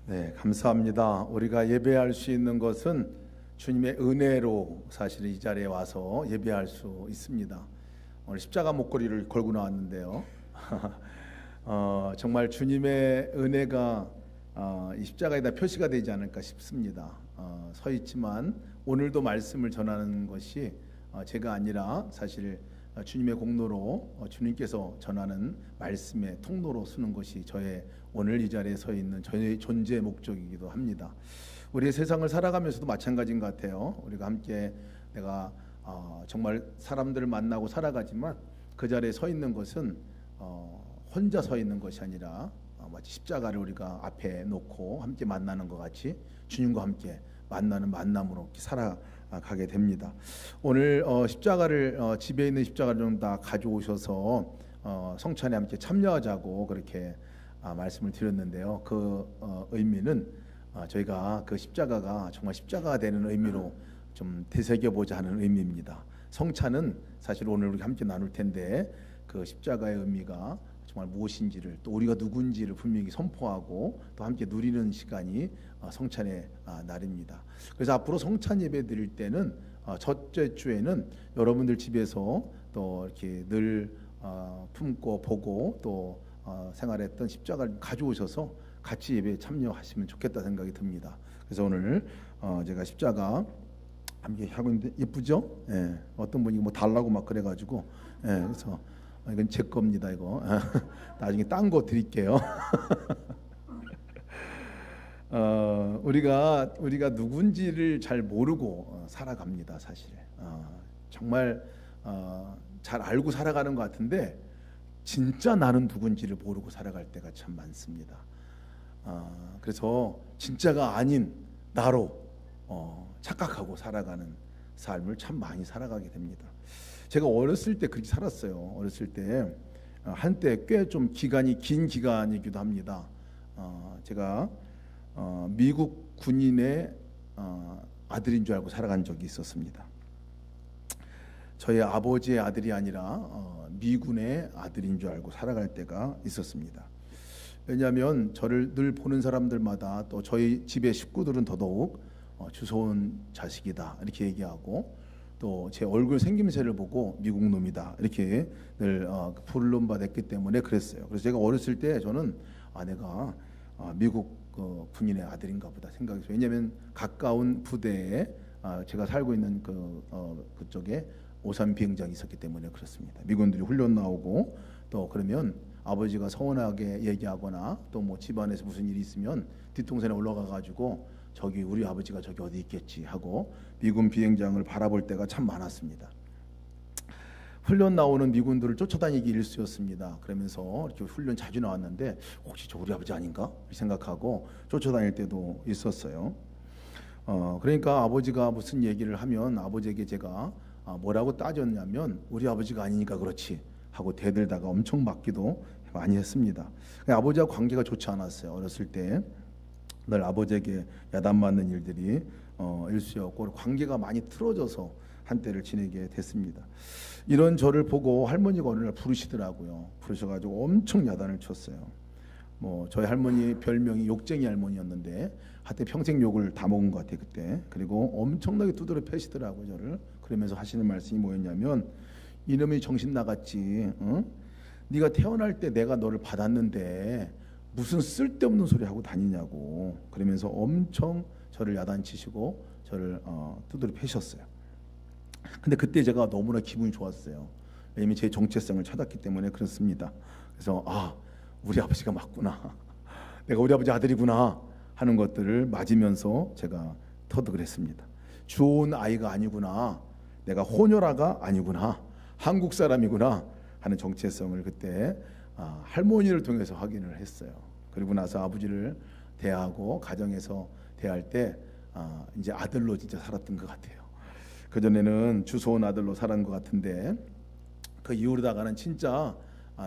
네, 감사합니다. 우리가 예배할 수 있는 것은 주님의 은혜로 사실 이 자리에 와서 예배할 수 있습니다. 오늘 십자가 목걸이를 걸고 나왔는데요. 정말 주님의 은혜가 이 십자가에다 표시가 되지 않을까 싶습니다. 서 있지만 오늘도 말씀을 전하는 것이 제가 아니라 사실 주님의 공로로 주님께서 전하는 말씀의 통로로 쓰는 것이 저의 오늘 이 자리에 서 있는 저의 존재의 목적이기도 합니다. 우리의 세상을 살아가면서도 마찬가지인 것 같아요. 우리가 함께 내가 정말 사람들을 만나고 살아가지만 그 자리에 서 있는 것은 혼자 서 있는 것이 아니라 마치 십자가를 우리가 앞에 놓고 함께 만나는 것 같이 주님과 함께 만나는 만남으로 살아가게 됩니다. 오늘 십자가를 집에 있는 십자가를 좀 다 가져오셔서 성찬에 함께 참여하자고 그렇게 말씀을 드렸는데요. 그 의미는 저희가 그 십자가가 정말 십자가가 되는 의미로 좀 되새겨보자 하는 의미입니다. 성찬은 사실 오늘 우리 함께 나눌 텐데 그 십자가의 의미가 정말 무엇인지를 또 우리가 누군지를 분명히 선포하고 또 함께 누리는 시간이 성찬의 날입니다. 그래서 앞으로 성찬 예배 드릴 때는 첫째 주에는 여러분들 집에서 또 이렇게 늘 품고 보고 또 생활했던 십자가를 가져오셔서 같이 예배에 참여하시면 좋겠다 생각이 듭니다. 그래서 오늘 제가 십자가 함께 하고 있는데 예쁘죠? 예, 어떤 분이 뭐 달라고 막 그래가지고 그래서 이건 제 겁니다. 이거 나중에 딴 거 드릴게요. 우리가 누군지를 잘 모르고 살아갑니다. 사실 정말 잘 알고 살아가는 것 같은데 진짜 나는 누군지를 모르고 살아갈 때가 참 많습니다. 그래서 진짜가 아닌 나로 착각하고 살아가는 삶을 참 많이 살아가게 됩니다. 제가 어렸을 때 그렇게 살았어요. 어렸을 때 한때 꽤 좀 기간이 긴 기간이기도 합니다. 제가 미국 군인의 아들인 줄 알고 살아간 적이 있었습니다. 저희 아버지의 아들이 아니라 미군의 아들인 줄 알고 살아갈 때가 있었습니다. 왜냐하면 저를 늘 보는 사람들마다 또 저희 집의 식구들은 더더욱 주소온 자식이다 이렇게 얘기하고 또 제 얼굴 생김새를 보고 미국 놈이다 이렇게 늘 불론받았기 때문에 그랬어요. 그래서 제가 어렸을 때 저는 내가 미국 군인의 아들인가 보다 생각했어요. 왜냐하면 가까운 부대에 제가 살고 있는 그쪽에 오산 비행장이 있었기 때문에 그렇습니다. 미군들이 훈련 나오고 또 그러면 아버지가 서운하게 얘기하거나 또 뭐 집안에서 무슨 일이 있으면 뒷동산에 올라가 가지고 저기 우리 아버지가 저기 어디 있겠지 하고 미군 비행장을 바라볼 때가 참 많았습니다. 훈련 나오는 미군들을 쫓아다니기 일쑤였습니다. 그러면서 이렇게 훈련 자주 나왔는데 혹시 저 우리 아버지 아닌가 생각하고 쫓아다닐 때도 있었어요. 그러니까 아버지가 무슨 얘기를 하면 아버지에게 제가 뭐라고 따졌냐면 우리 아버지가 아니니까 그렇지 하고 대들다가 엄청 맞기도 많이 했습니다. 아버지와 관계가 좋지 않았어요. 어렸을 때 늘 아버지에게 야단 맞는 일들이 일쑤였고 관계가 많이 틀어져서 한때를 지내게 됐습니다. 이런 저를 보고 할머니가 어느 날 부르시더라고요. 부르셔가지고 엄청 야단을 쳤어요. 뭐 저희 할머니 별명이 욕쟁이 할머니였는데 한때 평생 욕을 다 먹은 것 같아요 그때. 그리고 엄청나게 두드려 패시더라고요 저를. 그러면서 하시는 말씀이 뭐였냐면 이놈이 정신 나갔지. 네가 태어날 때 내가 너를 받았는데 무슨 쓸데없는 소리 하고 다니냐고. 그러면서 엄청 저를 야단치시고 저를 두드려 패셨어요. 근데 그때 제가 너무나 기분이 좋았어요. 왜냐면 제 정체성을 찾았기 때문에 그렇습니다. 그래서 우리 아버지가 맞구나. 내가 우리 아버지 아들이구나 하는 것들을 맞으면서 제가 터득을 했습니다. 좋은 아이가 아니구나. 내가 호녀라가 아니구나. 한국 사람이구나 하는 정체성을 그때 할머니를 통해서 확인을 했어요. 그리고 나서 아버지를 대하고 가정에서 대할 때 이제 아들로 진짜 살았던 것 같아요. 그전에는 주소온 아들로 살았던 것 같은데 그 이후로다가는 진짜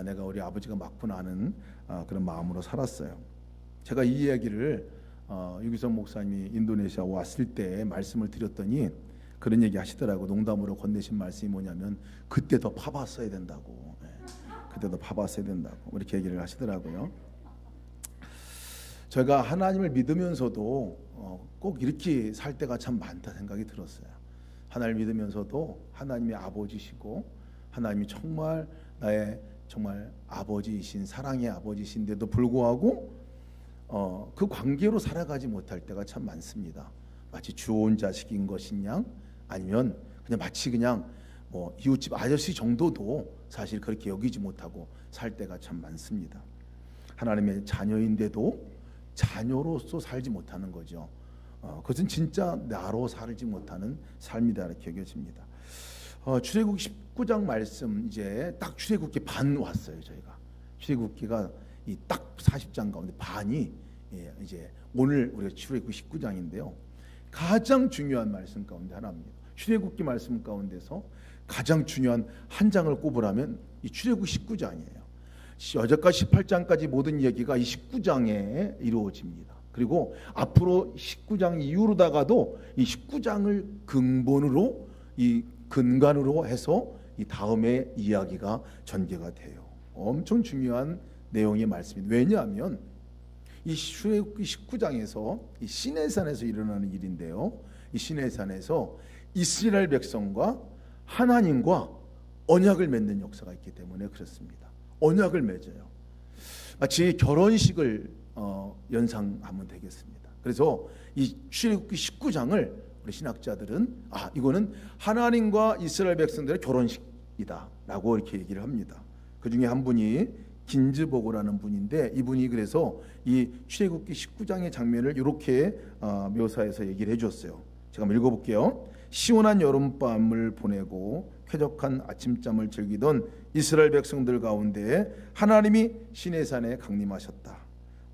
내가 우리 아버지가 맞구나 하는 그런 마음으로 살았어요. 제가 이 이야기를 유기성 목사님이 인도네시아 왔을 때 말씀을 드렸더니 그런 얘기 하시더라고. 농담으로 건네신 말씀이 뭐냐면 그때 더 파봤어야 된다고. 그때 더 파봤어야 된다고 이렇게 얘기를 하시더라고요. 제가 하나님을 믿으면서도 꼭 이렇게 살 때가 참 많다 생각이 들었어요. 하나님을 믿으면서도 하나님이 아버지시고 하나님이 정말 나의 정말 아버지이신 사랑의 아버지신데도 불구하고 그 관계로 살아가지 못할 때가 참 많습니다. 마치 주온 자식인 것인 양, 아니면 그냥 마치 그냥 뭐 이웃집 아저씨 정도도 사실 그렇게 여기지 못하고 살 때가 참 많습니다. 하나님의 자녀인데도 자녀로서 살지 못하는 거죠. 그것은 진짜 나로 살지 못하는 삶이다 이렇게 여겨집니다. 출애굽 19장 말씀 이제 딱 출애굽기 반 왔어요. 저희가 출애굽기가 이 딱 40장 가운데 반이 이제 오늘 우리가 출애굽 19장인데요. 가장 중요한 말씀 가운데 하나입니다. 출애굽기 말씀 가운데서 가장 중요한 한 장을 꼽으라면 이 출애굽 19장이에요. 여기까지 18장까지 모든 얘기가 이 19장에 이루어집니다. 그리고 앞으로 19장 이후로다가도 이 19장을 근본으로 이 근간으로 해서 이 다음에 이야기가 전개가 돼요. 엄청 중요한 내용의 말씀입니다. 왜냐하면 이 출애굽기 19장에서 이 시내산에서 일어나는 일인데요. 이 시내산에서 이스라엘 백성과 하나님과 언약을 맺는 역사가 있기 때문에 그렇습니다. 언약을 맺어요. 마치 결혼식을 연상하면 되겠습니다. 그래서 이 출애굽기 19장을 우리 신학자들은 이거는 하나님과 이스라엘 백성들의 결혼식이다 라고 이렇게 얘기를 합니다. 그 중에 한 분이 긴즈보고라는 분인데, 이분이 그래서 이 출애굽기 19장의 장면을 이렇게 묘사해서 얘기를 해줬어요. 제가 한번 읽어볼게요. 시원한 여름밤을 보내고 쾌적한 아침잠을 즐기던 이스라엘 백성들 가운데 하나님이 시내산에 강림하셨다.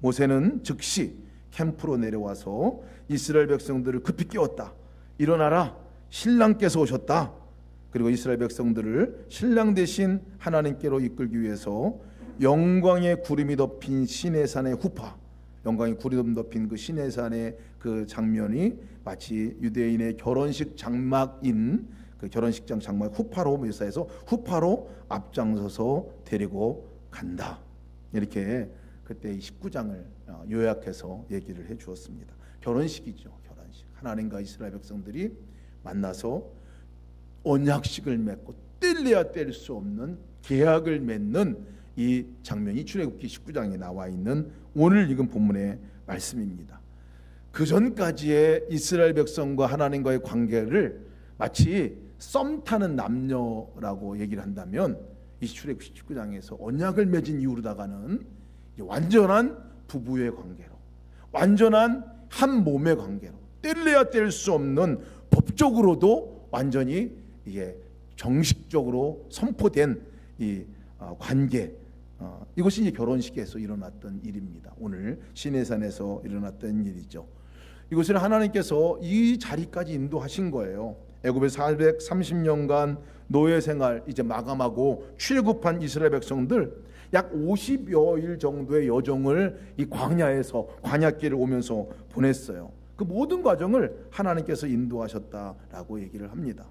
모세는 즉시 캠프로 내려와서 이스라엘 백성들을 급히 깨웠다. 일어나라, 신랑께서 오셨다. 그리고 이스라엘 백성들을 신랑 대신 하나님께로 이끌기 위해서 영광의 구름이 덮인 시내산의 후파, 영광의 구름 덮인 그 시내산의 그 장면이 마치 유대인의 결혼식 장막인 그 결혼식장 장막 후파로 묘사해서 후파로 앞장서서 데리고 간다. 이렇게 그때 이 19장을 요약해서 얘기를 해 주었습니다. 결혼식이죠. 결혼식. 하나님과 이스라엘 백성들이 만나서 언약식을 맺고 뗄래야 뗄 수 없는 계약을 맺는 이 장면이 출애굽기 19장에 나와 있는 오늘 읽은 본문의 말씀입니다. 그 전까지의 이스라엘 백성과 하나님과의 관계를 마치 썸 타는 남녀라고 얘기를 한다면 이 출애굽기 19장에서 언약을 맺은 이후로다가는 완전한 부부의 관계로, 완전한 한 몸의 관계로, 뗄래야 뗄 수 없는 법적으로도 완전히 이게 정식적으로 선포된 이 관계, 이것이 이제 결혼식에서 일어났던 일입니다. 오늘 시내산에서 일어났던 일이죠. 이것을 하나님께서 이 자리까지 인도하신 거예요. 애굽에서 430년간 노예 생활 이제 마감하고 출애굽한 이스라엘 백성들 약 50여일 정도의 여정을 이 광야에서 광야길을 오면서 보냈어요. 그 모든 과정을 하나님께서 인도하셨다라고 얘기를 합니다.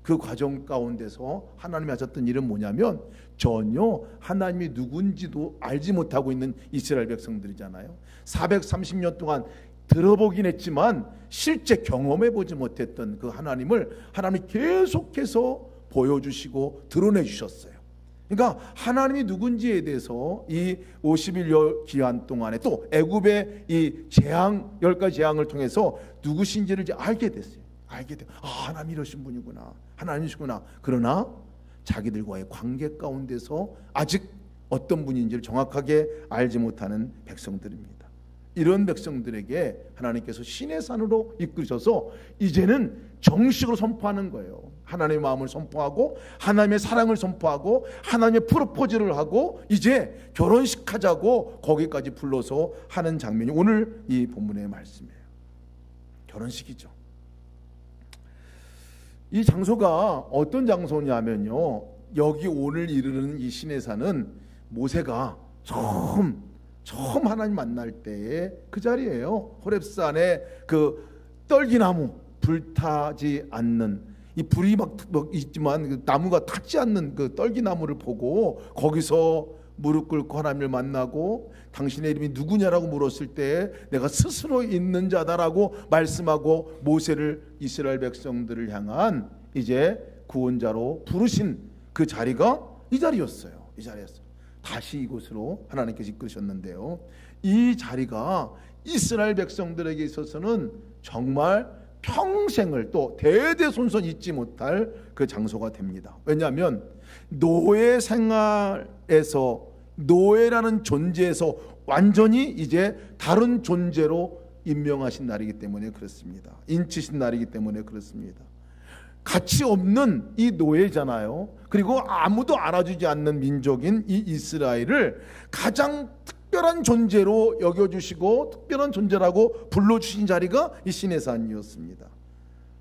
그 과정 가운데서 하나님이 하셨던 일은 뭐냐면 전혀 하나님이 누군지도 알지 못하고 있는 이스라엘 백성들이잖아요. 430년 동안 들어보긴 했지만 실제 경험해 보지 못했던 그 하나님을 하나님이 계속해서 보여주시고 드러내 주셨어요. 그러니까 하나님이 누군지에 대해서 이 50일 기한 동안에 또 애굽의 이 재앙 10가지 재앙을 통해서 누구신지를 이제 알게 됐어요. 알게 돼. 하나님 이러신 분이구나. 하나님이시구나. 그러나 자기들과의 관계 가운데서 아직 어떤 분인지를 정확하게 알지 못하는 백성들입니다. 이런 백성들에게 하나님께서 시내산으로 이끌으셔서 이제는 정식으로 선포하는 거예요. 하나님의 마음을 선포하고 하나님의 사랑을 선포하고 하나님의 프로포즈를 하고 이제 결혼식 하자고 거기까지 불러서 하는 장면이 오늘 이 본문의 말씀이에요. 결혼식이죠. 이 장소가 어떤 장소냐면요, 여기 오늘 이르는 이 시내산은 모세가 처음 하나님 만날 때의 그 자리예요. 호렙산에 그 떨기나무, 불타지 않는, 이 불이 막 있지만 그 나무가 타지 않는 그 떨기나무를 보고 거기서 무릎 꿇고 하나님을 만나고 당신의 이름이 누구냐라고 물었을 때 내가 스스로 있는 자다라고 말씀하고 모세를 이스라엘 백성들을 향한 이제 구원자로 부르신 그 자리가 이 자리였어요. 이 자리였어요. 다시 이곳으로 하나님께서 이끌으셨는데요, 이 자리가 이스라엘 백성들에게 있어서는 정말 평생을 또 대대손손 잊지 못할 그 장소가 됩니다. 왜냐하면 노예 생활에서, 노예라는 존재에서 완전히 이제 다른 존재로 임명하신 날이기 때문에 그렇습니다. 인치신 날이기 때문에 그렇습니다. 가치 없는 이 노예잖아요. 그리고 아무도 알아주지 않는 민족인 이 이스라엘을 가장 특별한 존재로 여겨주시고 특별한 존재라고 불러주신 자리가 이 시내산이었습니다.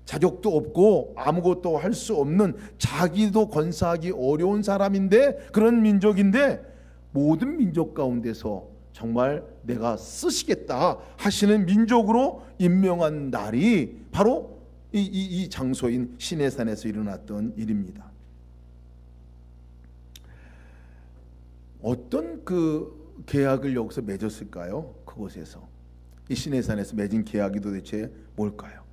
자격도 없고 아무것도 할 수 없는, 자기도 건사하기 어려운 사람인데, 그런 민족인데 모든 민족 가운데서 정말 내가 쓰시겠다 하시는 민족으로 임명한 날이 바로 이 장소인 시내산에서 일어났던 일입니다. 어떤 그 계약을 여기서 맺었을까요? 그곳에서, 이 시내산에서 맺은 계약이 도대체 뭘까요?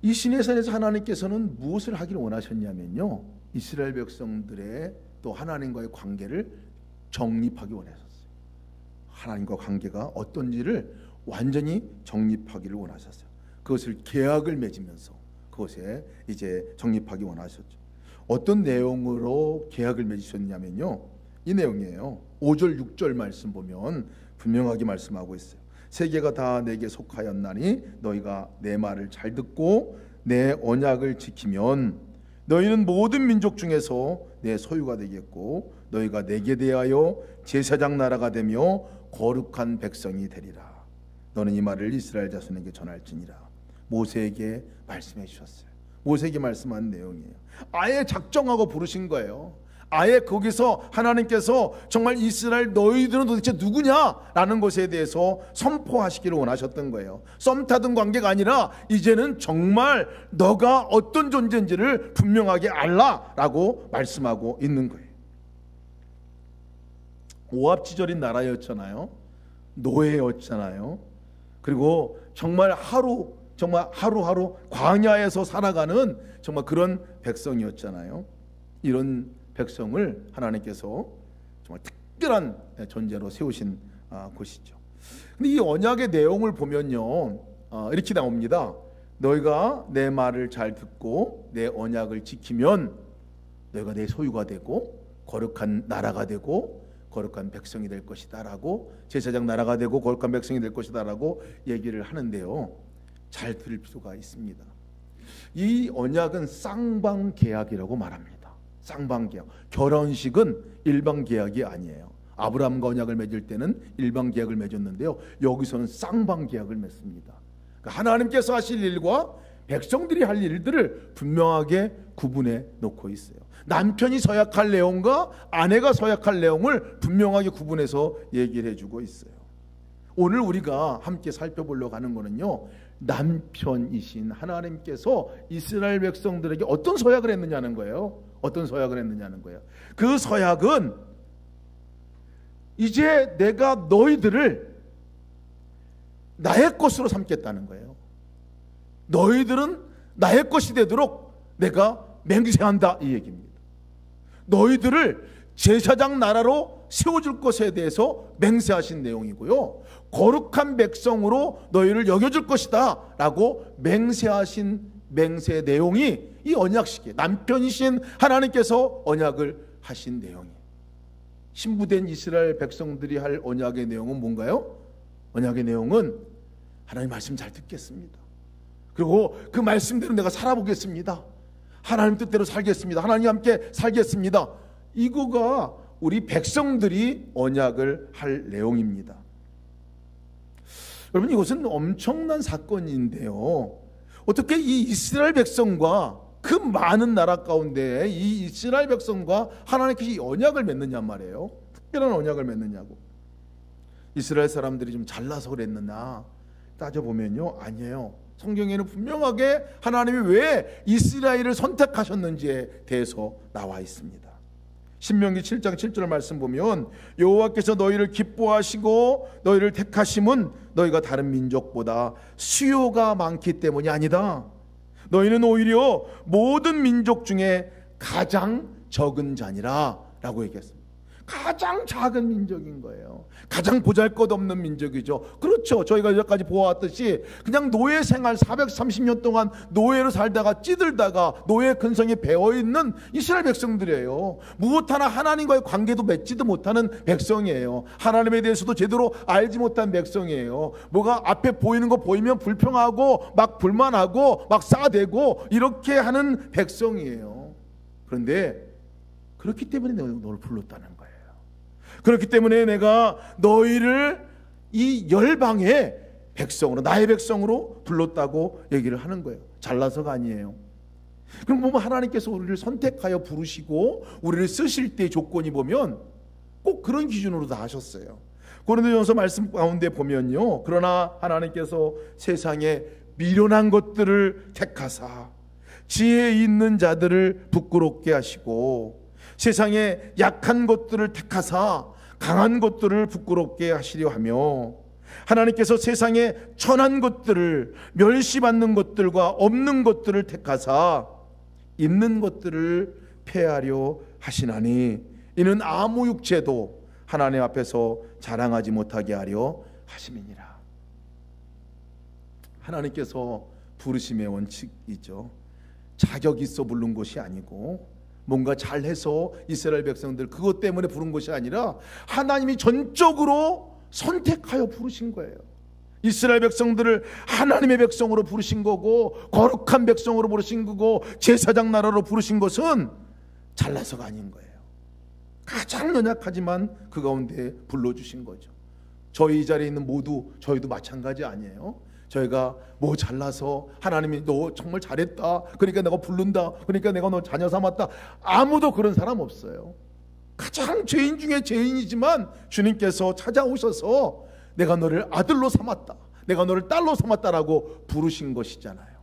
이 시내산에서 하나님께서는 무엇을 하기를 원하셨냐면요, 이스라엘 백성들의 또 하나님과의 관계를 정립하기 원하셨어요. 하나님과 관계가 어떤지를 완전히 정립하기를 원하셨어요. 그것을 계약을 맺으면서 그것에 이제 정립하기 원하셨죠. 어떤 내용으로 계약을 맺으셨냐면요, 이 내용이에요. 5절 6절 말씀 보면 분명하게 말씀하고 있어요. 세계가 다 내게 속하였나니 너희가 내 말을 잘 듣고 내 언약을 지키면 너희는 모든 민족 중에서 내 소유가 되겠고 너희가 내게 대하여 제사장 나라가 되며 거룩한 백성이 되리라. 너는 이 말을 이스라엘 자손에게 전할지니라. 모세에게 말씀해 주셨어요. 모세에게 말씀한 내용이에요. 아예 작정하고 부르신 거예요. 아예 거기서 하나님께서 정말 이스라엘 너희들은 도대체 누구냐라는 것에 대해서 선포하시기를 원하셨던 거예요. 썸 타던 관계가 아니라 이제는 정말 너가 어떤 존재인지를 분명하게 알라라고 말씀하고 있는 거예요. 오합지졸인 나라였잖아요. 노예였잖아요. 그리고 정말 하루하루 광야에서 살아가는 정말 그런 백성이었잖아요. 이런 백성을 하나님께서 정말 특별한 존재로 세우신 곳이죠. 근데 이 언약의 내용을 보면요, 이렇게 나옵니다. 너희가 내 말을 잘 듣고 내 언약을 지키면 너희가 내 소유가 되고 거룩한 나라가 되고 거룩한 백성이 될 것이다 라고, 제사장 나라가 되고 거룩한 백성이 될 것이다 라고 얘기를 하는데요, 잘 들을 필요가 있습니다. 이 언약은 쌍방계약이라고 말합니다. 쌍방계약. 결혼식은 일방계약이 아니에요. 아브라함과 언약을 맺을 때는 일방계약을 맺었는데요, 여기서는 쌍방계약을 맺습니다. 그러니까 하나님께서 하실 일과 백성들이 할 일들을 분명하게 구분해 놓고 있어요. 남편이 서약할 내용과 아내가 서약할 내용을 분명하게 구분해서 얘기를 해주고 있어요. 오늘 우리가 함께 살펴보려고 하는 거는요, 남편이신 하나님께서 이스라엘 백성들에게 어떤 서약을 했느냐는 거예요. 어떤 서약을 했느냐는 거예요. 그 서약은 이제 내가 너희들을 나의 것으로 삼겠다는 거예요. 너희들은 나의 것이 되도록 내가 맹세한다, 이 얘기입니다. 너희들을 제사장 나라로 세워줄 것에 대해서 맹세하신 내용이고요, 거룩한 백성으로 너희를 여겨줄 것이다 라고 맹세하신 맹세 내용이 이 언약식이에요. 남편이신 하나님께서 언약을 하신 내용이에요. 신부된 이스라엘 백성들이 할 언약의 내용은 뭔가요? 언약의 내용은 하나님 말씀 잘 듣겠습니다. 그리고 그 말씀대로 내가 살아보겠습니다. 하나님 뜻대로 살겠습니다. 하나님과 함께 살겠습니다. 이거가 우리 백성들이 언약을 할 내용입니다. 여러분, 이것은 엄청난 사건인데요, 어떻게 이 이스라엘 백성과 그 많은 나라 가운데 이 이스라엘 백성과 하나님께서 이 언약을 맺느냐 말이에요. 특별한 언약을 맺느냐고. 이스라엘 사람들이 좀 잘나서 그랬느냐 따져보면요, 아니에요. 성경에는 분명하게 하나님이 왜 이스라엘을 선택하셨는지에 대해서 나와 있습니다. 신명기 7장 7절 말씀 보면 여호와께서 너희를 기뻐하시고 너희를 택하심은 너희가 다른 민족보다 수요가 많기 때문이 아니다. 너희는 오히려 모든 민족 중에 가장 적은 자니라 라고 얘기했습니다. 가장 작은 민족인 거예요. 가장 보잘것없는 민족이죠. 그렇죠. 저희가 여기까지 보아왔듯이 그냥 노예 생활 430년 동안 노예로 살다가 찌들다가 노예 근성에 배어있는 이스라엘 백성들이에요. 무엇 하나 하나님과의 관계도 맺지도 못하는 백성이에요. 하나님에 대해서도 제대로 알지 못한 백성이에요. 뭐가 앞에 보이는 거 보이면 불평하고 막 불만하고 막 싸대고 이렇게 하는 백성이에요. 그런데 그렇기 때문에 내가 너를 불렀다는 거예요. 그렇기 때문에 내가 너희를 이 열방의 백성으로, 나의 백성으로 불렀다고 얘기를 하는 거예요. 잘나서가 아니에요. 그럼 보면 하나님께서 우리를 선택하여 부르시고 우리를 쓰실 때 조건이 보면 꼭 그런 기준으로 다 하셨어요. 고린도전서 말씀 가운데 보면요, 그러나 하나님께서 세상에 미련한 것들을 택하사 지혜 있는 자들을 부끄럽게 하시고 세상에 약한 것들을 택하사 강한 것들을 부끄럽게 하시려 하며 하나님께서 세상에 천한 것들을 멸시받는 것들과 없는 것들을 택하사 있는 것들을 폐하려 하시나니 이는 아무 육체도 하나님 앞에서 자랑하지 못하게 하려 하심이니라. 하나님께서 부르심의 원칙이죠. 자격 있어 부른 것이 아니고 뭔가 잘해서 이스라엘 백성들 그것 때문에 부른 것이 아니라 하나님이 전적으로 선택하여 부르신 거예요. 이스라엘 백성들을 하나님의 백성으로 부르신 거고 거룩한 백성으로 부르신 거고 제사장 나라로 부르신 것은 잘나서가 아닌 거예요. 가장 연약하지만 그 가운데 불러주신 거죠. 저희 이 자리에 있는 모두 저희도 마찬가지 아니에요? 저희가 뭐 잘나서 하나님이 너 정말 잘했다 그러니까 내가 부른다 그러니까 내가 너 자녀 삼았다, 아무도 그런 사람 없어요. 가장 죄인 중에 죄인이지만 주님께서 찾아오셔서 내가 너를 아들로 삼았다, 내가 너를 딸로 삼았다라고 부르신 것이잖아요.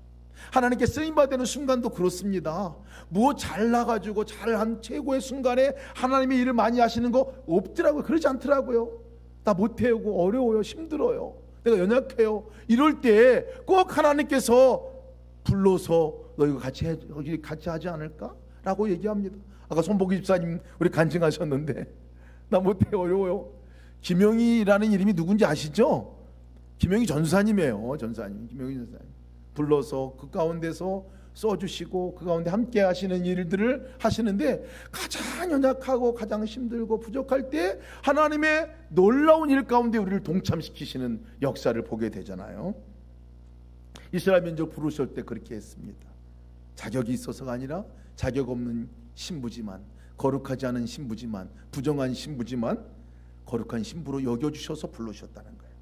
하나님께 쓰임받는 순간도 그렇습니다. 뭐 잘나가지고 잘한 최고의 순간에 하나님의 일을 많이 하시는 거 없더라고요. 그러지 않더라고요. 나 못해요, 어려워요, 힘들어요, 내가 연약해요. 이럴 때 꼭 하나님께서 불러서 너 이거 같이 하지 않을까? 라고 얘기합니다. 아까 손복희 집사님 우리 간증하셨는데 나 못해요, 어려워요. 김영희라는 이름이 누군지 아시죠? 김영희 전사님이에요. 전사님, 김영희 전사님 불러서 그 가운데서 써주시고 그 가운데 함께 하시는 일들을 하시는데 가장 연약하고 가장 힘들고 부족할 때 하나님의 놀라운 일 가운데 우리를 동참시키시는 역사를 보게 되잖아요. 이스라엘 민족 부르실 때 그렇게 했습니다. 자격이 있어서가 아니라 자격 없는 신부지만, 거룩하지 않은 신부지만, 부정한 신부지만 거룩한 신부로 여겨주셔서 불러주셨다는 거예요.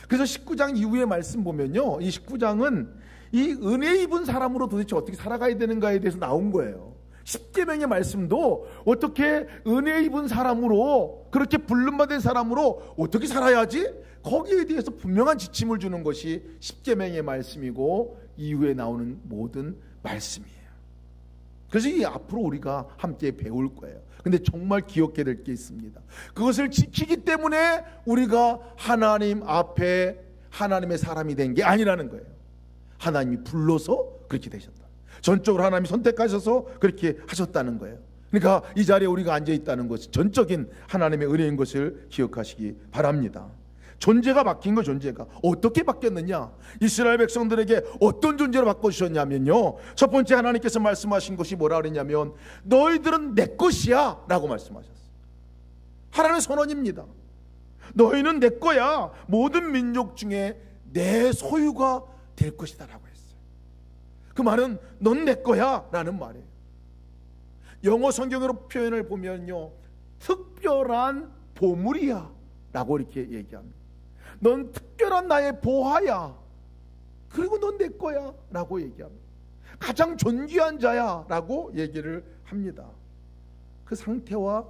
그래서 19장 이후의 말씀 보면요, 이 19장은 이 은혜 입은 사람으로 도대체 어떻게 살아가야 되는가에 대해서 나온 거예요. 십계명의 말씀도 어떻게 은혜 입은 사람으로, 그렇게 불름받은 사람으로 어떻게 살아야지, 거기에 대해서 분명한 지침을 주는 것이 십계명의 말씀이고 이후에 나오는 모든 말씀이에요. 그래서 이 앞으로 우리가 함께 배울 거예요. 근데 정말 기억해야 될 게 있습니다. 그것을 지키기 때문에 우리가 하나님 앞에 하나님의 사람이 된 게 아니라는 거예요. 하나님이 불러서 그렇게 되셨다. 전적으로 하나님이 선택하셔서 그렇게 하셨다는 거예요. 그러니까 이 자리에 우리가 앉아 있다는 것은 전적인 하나님의 은혜인 것을 기억하시기 바랍니다. 존재가 바뀐 거, 존재가 어떻게 바뀌었느냐, 이스라엘 백성들에게 어떤 존재로 바꿔주셨냐면요, 첫 번째 하나님께서 말씀하신 것이 뭐라 그랬냐면 너희들은 내 것이야 라고 말씀하셨어요. 하나님의 선언입니다. 너희는 내 거야, 모든 민족 중에 내 소유가 될 것이다 라고 했어요. 그 말은 넌 내 거야 라는 말이에요. 영어 성경으로 표현을 보면요, 특별한 보물이야 라고 이렇게 얘기합니다. 넌 특별한 나의 보화야, 그리고 넌 내 거야 라고 얘기합니다. 가장 존귀한 자야 라고 얘기를 합니다. 그 상태와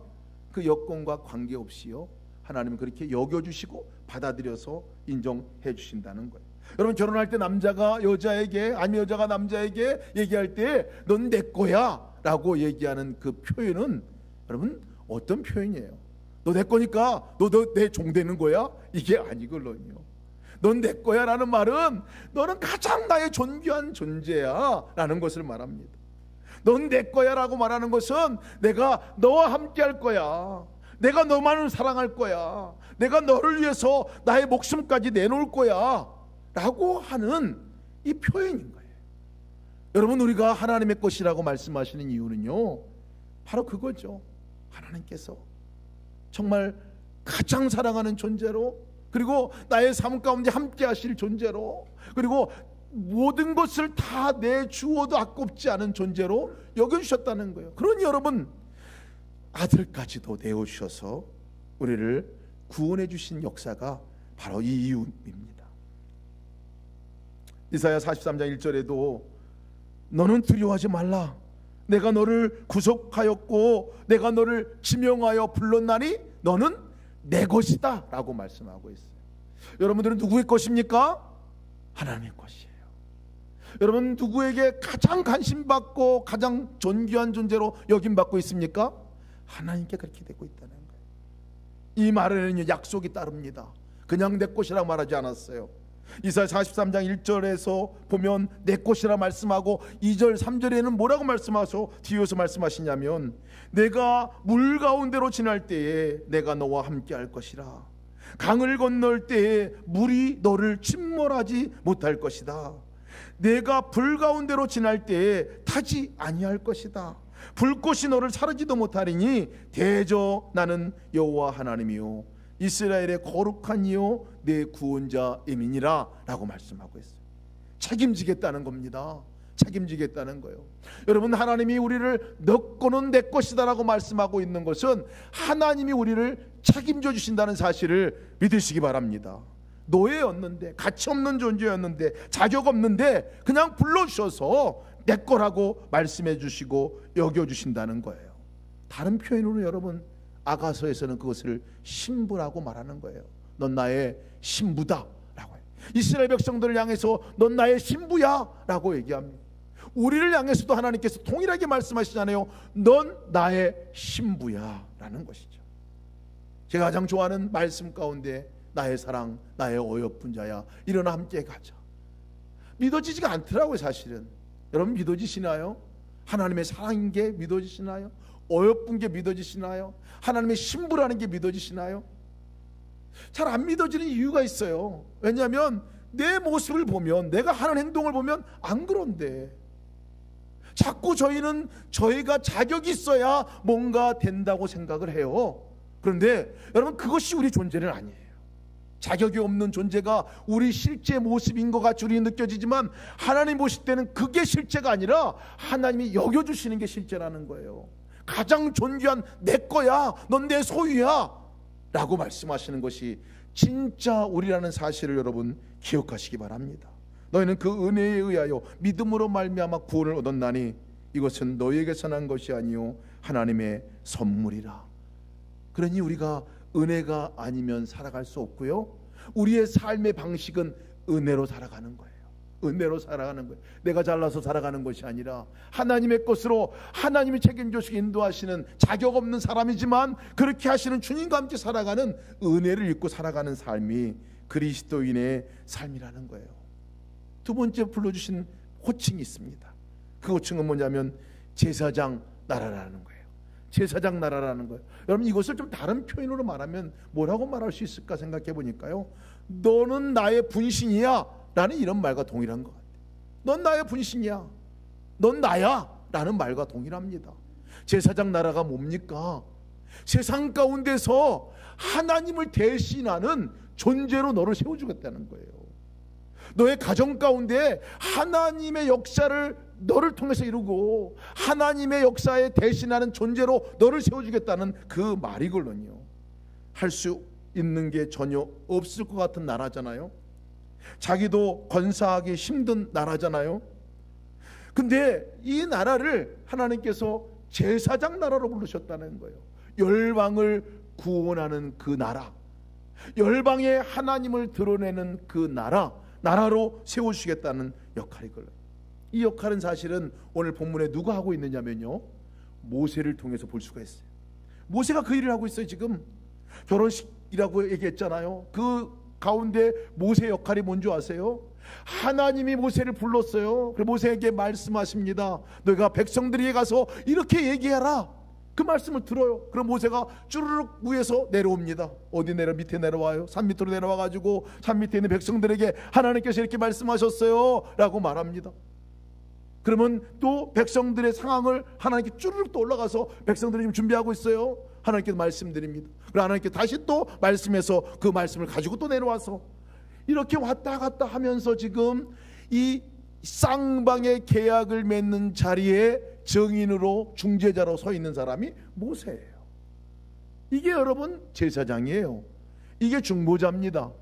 그 여건과 관계없이요, 하나님은 그렇게 여겨주시고 받아들여서 인정해 주신다는 거예요. 여러분, 결혼할 때 남자가 여자에게, 아니면 여자가 남자에게 얘기할 때 넌 내 거야 라고 얘기하는 그 표현은 여러분 어떤 표현이에요? 너 내 거니까 너 내 종 되는 거야? 이게 아니걸요. 넌 내 거야 라는 말은 너는 가장 나의 존귀한 존재야 라는 것을 말합니다. 넌 내 거야 라고 말하는 것은 내가 너와 함께 할 거야, 내가 너만을 사랑할 거야, 내가 너를 위해서 나의 목숨까지 내놓을 거야 라고 하는 이 표현인 거예요. 여러분, 우리가 하나님의 것이라고 말씀하시는 이유는요, 바로 그거죠. 하나님께서 정말 가장 사랑하는 존재로, 그리고 나의 삶 가운데 함께 하실 존재로, 그리고 모든 것을 다 내주어도 아깝지 않은 존재로 여겨주셨다는 거예요. 그러니 여러분, 아들까지도 내어주셔서 우리를 구원해 주신 역사가 바로 이 이유입니다. 이사야 43장 1절에도 너는 두려워하지 말라, 내가 너를 구속하였고 내가 너를 지명하여 불렀나니 너는 내 것이다 라고 말씀하고 있어요. 여러분들은 누구의 것입니까? 하나님의 것이에요. 여러분, 누구에게 가장 관심받고 가장 존귀한 존재로 여김받고 있습니까? 하나님께 그렇게 되고 있다는 거예요. 이 말에는 약속이 따릅니다. 그냥 내 것이라 말하지 않았어요. 이사야 43장 1절에서 보면 내 것이라 말씀하고 2절 3절에는 뭐라고 말씀하셔 뒤에서 말씀하시냐면, 내가 물 가운데로 지날 때에 내가 너와 함께 할 것이라, 강을 건널 때에 물이 너를 침몰하지 못할 것이다, 내가 불 가운데로 지날 때에 타지 아니할 것이다, 불꽃이 너를 사르지도 못하리니 대저 나는 여호와 하나님이요 이스라엘의 거룩한 이요 내 구원자임이니라 라고 말씀하고 있어요. 책임지겠다는 겁니다. 책임지겠다는 거예요. 여러분, 하나님이 우리를 너 거는 내 것이다 라고 말씀하고 있는 것은 하나님이 우리를 책임져 주신다는 사실을 믿으시기 바랍니다. 노예였는데, 가치 없는 존재였는데, 자격 없는데 그냥 불러주셔서 내 거라고 말씀해 주시고 여겨주신다는 거예요. 다른 표현으로 여러분, 아가서에서는 그것을 신부라고 말하는 거예요. 넌 나의 신부다 라고 해요. 이스라엘 백성들을 향해서 넌 나의 신부야 라고 얘기합니다. 우리를 향해서도 하나님께서 동일하게 말씀하시잖아요. 넌 나의 신부야 라는 것이죠. 제가 가장 좋아하는 말씀 가운데 나의 사랑, 나의 어여쁜 자야, 일어나 함께 가자. 믿어지지가 않더라고요. 사실은 여러분, 믿어지시나요? 하나님의 사랑인 게 믿어지시나요? 어여쁜 게 믿어지시나요? 하나님의 신부라는 게 믿어지시나요? 잘 안 믿어지는 이유가 있어요. 왜냐하면 내 모습을 보면, 내가 하는 행동을 보면 안 그런데 자꾸 저희는 저희가 자격이 있어야 뭔가 된다고 생각을 해요. 그런데 여러분, 그것이 우리 존재는 아니에요. 자격이 없는 존재가 우리 실제 모습인 것 같이 우리 느껴지지만 하나님 보실 때는 그게 실제가 아니라 하나님이 여겨주시는 게 실제라는 거예요. 가장 존귀한 내 거야, 넌 내 소유야 라고 말씀하시는 것이 진짜 우리라는 사실을 여러분 기억하시기 바랍니다. 너희는 그 은혜에 의하여 믿음으로 말미암아 구원을 얻었나니 이것은 너희에게서 난 것이 아니요 하나님의 선물이라. 그러니 우리가 은혜가 아니면 살아갈 수 없고요, 우리의 삶의 방식은 은혜로 살아가는 거예요. 은혜로 살아가는 거예요. 내가 잘나서 살아가는 것이 아니라 하나님의 것으로 하나님이 책임져주시고 인도하시는 자격 없는 사람이지만 그렇게 하시는 주님과 함께 살아가는 은혜를 입고 살아가는 삶이 그리스도인의 삶이라는 거예요. 두 번째 불러주신 호칭이 있습니다. 그 호칭은 뭐냐면 제사장 나라라는 거예요. 제사장 나라라는 거예요. 여러분, 이것을 좀 다른 표현으로 말하면 뭐라고 말할 수 있을까 생각해 보니까요, 너는 나의 분신이야 라는 이런 말과 동일한 것 같아요. 넌 나의 분신이야, 넌 나야 라는 말과 동일합니다. 제사장 나라가 뭡니까? 세상 가운데서 하나님을 대신하는 존재로 너를 세워주겠다는 거예요. 너의 가정 가운데 하나님의 역사를 너를 통해서 이루고 하나님의 역사에 대신하는 존재로 너를 세워주겠다는 그 말이걸요. 할 수 있는 게 전혀 없을 것 같은 나라잖아요. 자기도 건사하기 힘든 나라잖아요. 근데 이 나라를 하나님께서 제사장 나라로 부르셨다는 거예요. 열방을 구원하는 그 나라, 열방에 하나님을 드러내는 그 나라로 세우시겠다는 역할이걸요. 이 역할은 사실은 오늘 본문에 누가 하고 있느냐면요, 모세를 통해서 볼 수가 있어요. 모세가 그 일을 하고 있어요. 지금 결혼식이라고 얘기했잖아요. 그 가운데 모세의 역할이 뭔지 아세요? 하나님이 모세를 불렀어요. 그래서 모세에게 말씀하십니다. 너희가 백성들에게 가서 이렇게 얘기해라. 그 말씀을 들어요. 그럼 모세가 쭈르륵 위에서 내려옵니다. 어디 내려? 밑에 내려와요. 산 밑으로 내려와가지고 산 밑에 있는 백성들에게 하나님께서 이렇게 말씀하셨어요 라고 말합니다. 그러면 또 백성들의 상황을 하나님께 쭈르륵 또 올라가서 백성들이 지금 준비하고 있어요. 하나님께 말씀드립니다. 그리고 하나님께 다시 또 말씀해서 그 말씀을 가지고 또 내려와서 이렇게 왔다 갔다 하면서 지금 이 쌍방의 계약을 맺는 자리에 증인으로 중재자로 서 있는 사람이 모세예요. 이게 여러분 제사장이에요. 이게 중보자입니다.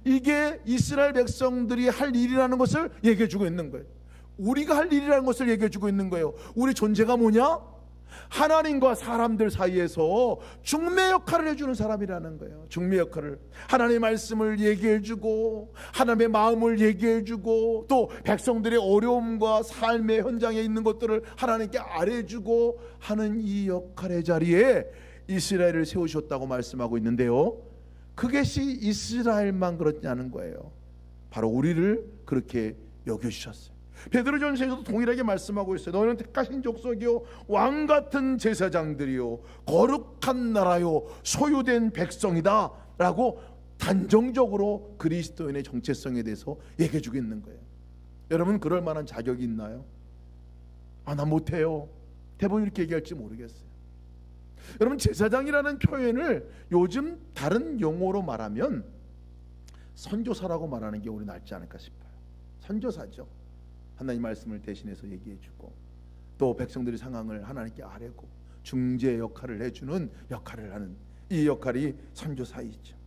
이게 이스라엘 백성들이 할 일이라는 것을 얘기해 주고 있는 거예요. 우리가 할 일이라는 것을 얘기해 주고 있는 거예요. 우리 존재가 뭐냐? 하나님과 사람들 사이에서 중매 역할을 해주는 사람이라는 거예요. 중매 역할을, 하나님의 말씀을 얘기해주고 하나님의 마음을 얘기해주고 또 백성들의 어려움과 삶의 현장에 있는 것들을 하나님께 알려주고 하는 이 역할의 자리에 이스라엘을 세우셨다고 말씀하고 있는데요, 그것이 이스라엘만 그렇냐는 거예요. 바로 우리를 그렇게 여겨주셨어요. 베드로전서에서도 동일하게 말씀하고 있어요. 너희는 택하신 족속이요 왕같은 제사장들이요 거룩한 나라요 소유된 백성이다 라고 단정적으로 그리스도인의 정체성에 대해서 얘기해 주고 있는 거예요. 여러분 그럴 만한 자격이 있나요? 나 못해요. 대부분 이렇게 얘기할지 모르겠어요. 여러분 제사장이라는 표현을 요즘 다른 용어로 말하면 선교사라고 말하는 게 우리 낫지 않을까 싶어요. 선교사죠. 하나님 말씀을 대신해서 얘기해주고 또 백성들의 상황을 하나님께 아뢰고 중재 역할을 해주는 역할을 하는 이 역할이 선교사이죠.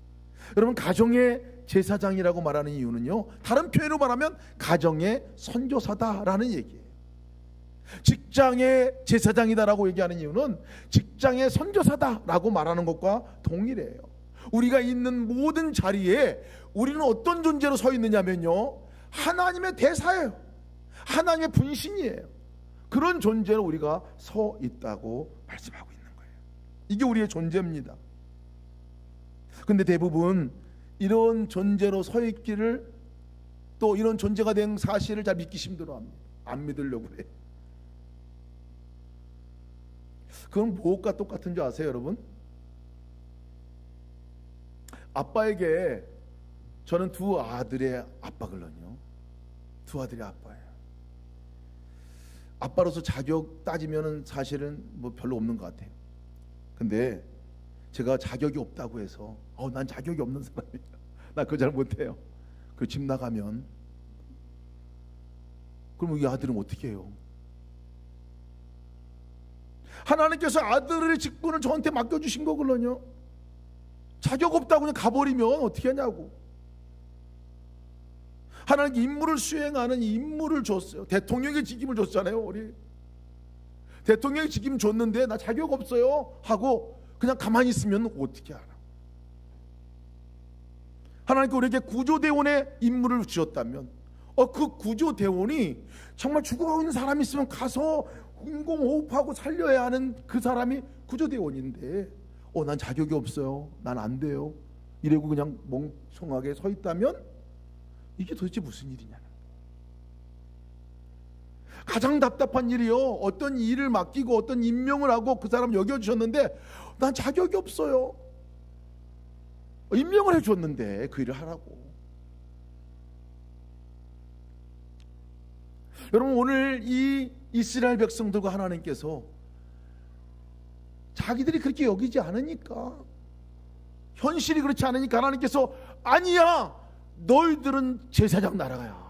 여러분 가정의 제사장이라고 말하는 이유는요, 다른 표현으로 말하면 가정의 선교사다라는 얘기예요. 직장의 제사장이다라고 얘기하는 이유는 직장의 선교사다라고 말하는 것과 동일해요. 우리가 있는 모든 자리에 우리는 어떤 존재로 서 있느냐면요, 하나님의 대사예요. 하나님의 분신이에요. 그런 존재로 우리가 서 있다고 말씀하고 있는 거예요. 이게 우리의 존재입니다. 근데 대부분 이런 존재로 서 있기를, 또 이런 존재가 된 사실을 잘 믿기 힘들어합니다. 안 믿으려고 그래요. 그건 무엇과 똑같은 줄 아세요, 여러분? 아빠에게 저는 두 아들의 아빠거든요. 두 아들의 아빠예요. 아빠로서 자격 따지면은 사실은 뭐 별로 없는 것 같아요. 근데 제가 자격이 없다고 해서 난 자격이 없는 사람이야, 나 그거 잘 못해요. 그 집 나가면 그럼 이 아들은 어떻게 해요? 하나님께서 아들의 직분을 저한테 맡겨주신 거거든요. 자격 없다고 그냥 가버리면 어떻게 하냐고. 하나님께 임무를 수행하는 임무를 줬어요. 대통령의 직임을 줬잖아요. 우리 대통령의 직임 줬는데 나 자격 없어요 하고 그냥 가만히 있으면 어떻게 알아? 하나님께 우리에게 구조대원의 임무를 주셨다면 그 구조대원이 정말 죽어가고 있는 사람이 있으면 가서 인공호흡하고 살려야 하는 그 사람이 구조대원인데 난 자격이 없어요, 난 안 돼요 이러고 그냥 멍청하게 서 있다면 이게 도대체 무슨 일이냐. 가장 답답한 일이요, 어떤 일을 맡기고 어떤 임명을 하고 그 사람 여겨주셨는데 난 자격이 없어요. 임명을 해줬는데 그 일을 하라고. 여러분 오늘 이 이스라엘 백성들과 하나님께서 자기들이 그렇게 여기지 않으니까, 현실이 그렇지 않으니까 하나님께서 아니야, 너희들은 제사장 나라야.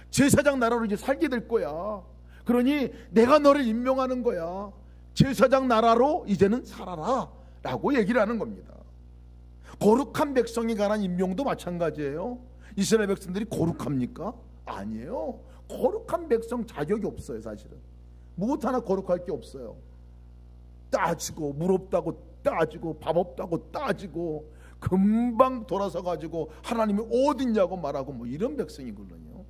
제사장 나라로 이제 살게 될 거야. 그러니 내가 너를 임명하는 거야. 제사장 나라로 이제는 살아라 라고 얘기를 하는 겁니다. 거룩한 백성에 관한 임명도 마찬가지예요. 이스라엘 백성들이 거룩합니까? 아니에요. 거룩한 백성 자격이 없어요. 사실은 무엇 하나 거룩할 게 없어요. 따지고 물 없다고 따지고 밥 없다고 따지고 금방 돌아서 가지고 하나님이 어딨냐고 말하고 뭐 이런 백성이거든요.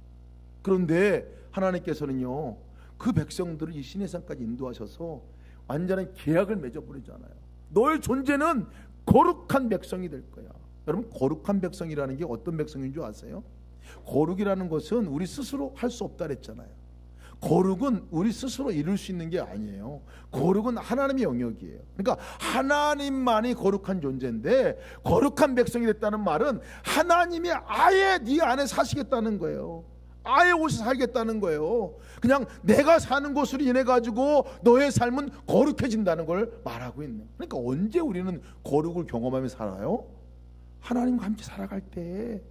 그런데 하나님께서는요 그 백성들을 이 시내산까지 인도하셔서 완전한 계약을 맺어버리잖아요. 너의 존재는 거룩한 백성이 될 거야. 여러분, 거룩한 백성이라는 게 어떤 백성인 줄 아세요? 거룩이라는 것은 우리 스스로 할 수 없다 그랬잖아요. 거룩은 우리 스스로 이룰 수 있는 게 아니에요. 거룩은 하나님의 영역이에요. 그러니까 하나님만이 거룩한 존재인데, 거룩한 백성이 됐다는 말은 하나님이 아예 네 안에 사시겠다는 거예요. 아예 오셔서 살겠다는 거예요. 그냥 내가 사는 것으로 인해 가지고 너의 삶은 거룩해진다는 걸 말하고 있는. 그러니까 언제 우리는 거룩을 경험하며 살아요? 하나님과 함께 살아갈 때,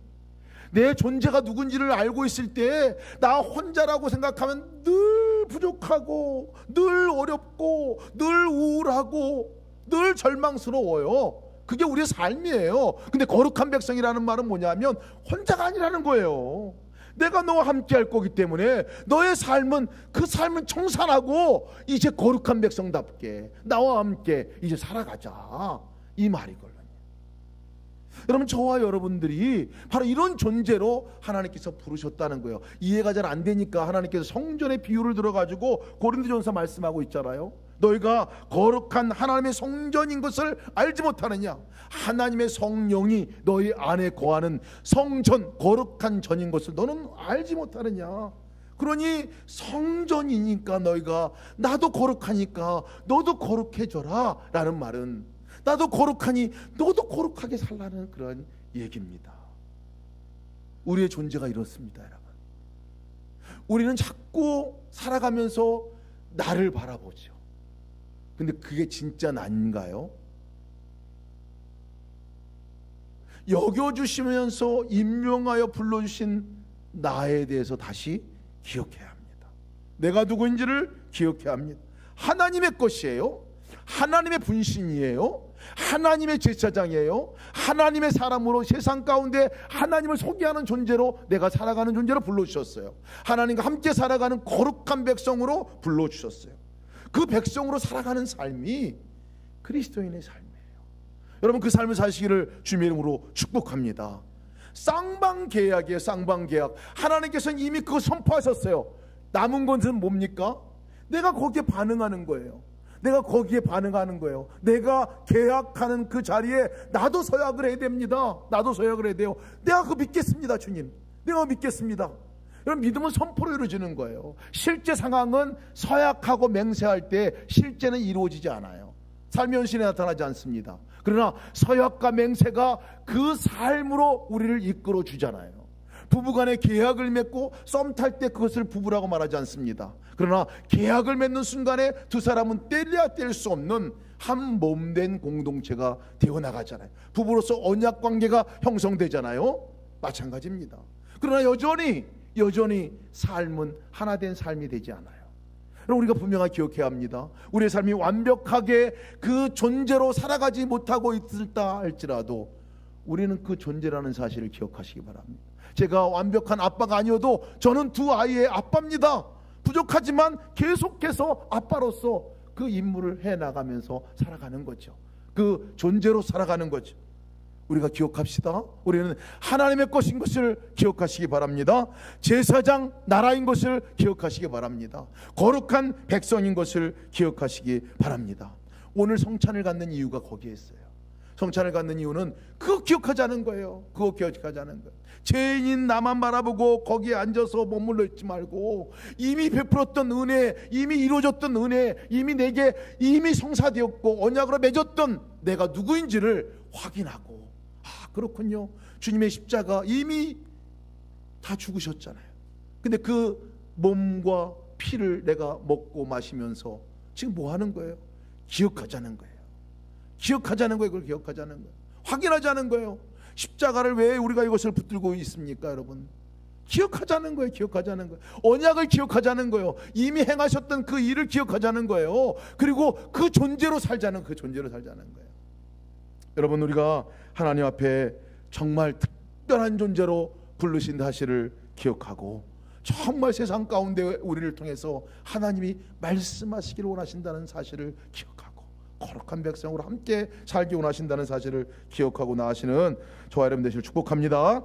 내 존재가 누군지를 알고 있을 때, 나 혼자라고 생각하면 늘 부족하고 늘 어렵고 늘 우울하고 늘 절망스러워요. 그게 우리의 삶이에요. 근데 거룩한 백성이라는 말은 뭐냐면 혼자가 아니라는 거예요. 내가 너와 함께 할 거기 때문에 너의 삶은, 그 삶은 청산하고 이제 거룩한 백성답게 나와 함께 이제 살아가자, 이 말이거든요. 여러분, 저와 여러분들이 바로 이런 존재로 하나님께서 부르셨다는 거예요. 이해가 잘 안 되니까 하나님께서 성전의 비유를 들어가지고 고린도전서 말씀하고 있잖아요. 너희가 거룩한 하나님의 성전인 것을 알지 못하느냐? 하나님의 성령이 너희 안에 거하는 성전, 거룩한 전인 것을 너는 알지 못하느냐? 그러니 성전이니까 너희가, 나도 거룩하니까 너도 거룩해져라 라는 말은, 나도 거룩하니 너도 거룩하게 살라는 그런 얘기입니다. 우리의 존재가 이렇습니다, 여러분. 우리는 자꾸 살아가면서 나를 바라보죠. 근데 그게 진짜 나인가요? 여겨주시면서 임명하여 불러주신 나에 대해서 다시 기억해야 합니다. 내가 누구인지를 기억해야 합니다. 하나님의 것이에요. 하나님의 분신이에요. 하나님의 제사장이에요. 하나님의 사람으로 세상 가운데 하나님을 소개하는 존재로, 내가 살아가는 존재로 불러주셨어요. 하나님과 함께 살아가는 거룩한 백성으로 불러주셨어요. 그 백성으로 살아가는 삶이 그리스도인의 삶이에요. 여러분, 그 삶을 사시기를 주님의 이름으로 축복합니다. 쌍방계약이에요. 쌍방계약. 하나님께서는 이미 그거 선포하셨어요. 남은 것은 뭡니까? 내가 거기에 반응하는 거예요. 내가 거기에 반응하는 거예요. 내가 계약하는 그 자리에 나도 서약을 해야 됩니다. 나도 서약을 해야 돼요. 내가 그거 믿겠습니다, 주님. 내가 믿겠습니다. 여러분, 믿음은 선포로 이루어지는 거예요. 실제 상황은 서약하고 맹세할 때 실제는 이루어지지 않아요. 삶의 현실에 나타나지 않습니다. 그러나 서약과 맹세가 그 삶으로 우리를 이끌어 주잖아요. 부부간에 계약을 맺고 썸 탈 때 그것을 부부라고 말하지 않습니다. 그러나 계약을 맺는 순간에 두 사람은 떼려야 뗄 수 없는 한 몸된 공동체가 되어나가잖아요. 부부로서 언약 관계가 형성되잖아요. 마찬가지입니다. 그러나 여전히 삶은 하나된 삶이 되지 않아요. 우리가 분명하게 기억해야 합니다. 우리의 삶이 완벽하게 그 존재로 살아가지 못하고 있다 할지라도 우리는 그 존재라는 사실을 기억하시기 바랍니다. 제가 완벽한 아빠가 아니어도 저는 두 아이의 아빠입니다. 부족하지만 계속해서 아빠로서 그 임무를 해나가면서 살아가는 거죠. 그 존재로 살아가는 거죠. 우리가 기억합시다. 우리는 하나님의 것인 것을 기억하시기 바랍니다. 제사장 나라인 것을 기억하시기 바랍니다. 거룩한 백성인 것을 기억하시기 바랍니다. 오늘 성찬을 갖는 이유가 거기에 있어요. 성찬을 갖는 이유는 그거 기억하자는 거예요. 그거 기억하자는 거예요. 죄인인 나만 바라보고 거기에 앉아서 머물러 있지 말고, 이미 베풀었던 은혜, 이미 이루어졌던 은혜, 이미 내게 이미 성사되었고 언약으로 맺었던 내가 누구인지를 확인하고, 그렇군요, 주님의 십자가 이미 다 죽으셨잖아요. 근데 그 몸과 피를 내가 먹고 마시면서 지금 뭐 하는 거예요? 기억하자는 거예요. 기억하자는 거예요. 그걸 기억하자는 거예요. 확인하자는 거예요. 십자가를 왜 우리가 이것을 붙들고 있습니까, 여러분? 기억하자는 거예요. 기억하자는 거예요. 언약을 기억하자는 거예요. 이미 행하셨던 그 일을 기억하자는 거예요. 그리고 그 존재로 살자는 거예요. 여러분, 우리가 하나님 앞에 정말 특별한 존재로 부르신 사실을 기억하고, 정말 세상 가운데 우리를 통해서 하나님이 말씀하시기를 원하신다는 사실을 기억하고, 거룩한 백성으로 함께 살기 원하신다는 사실을 기억하고 나아가시는 저와 여러분 되시길 축복합니다.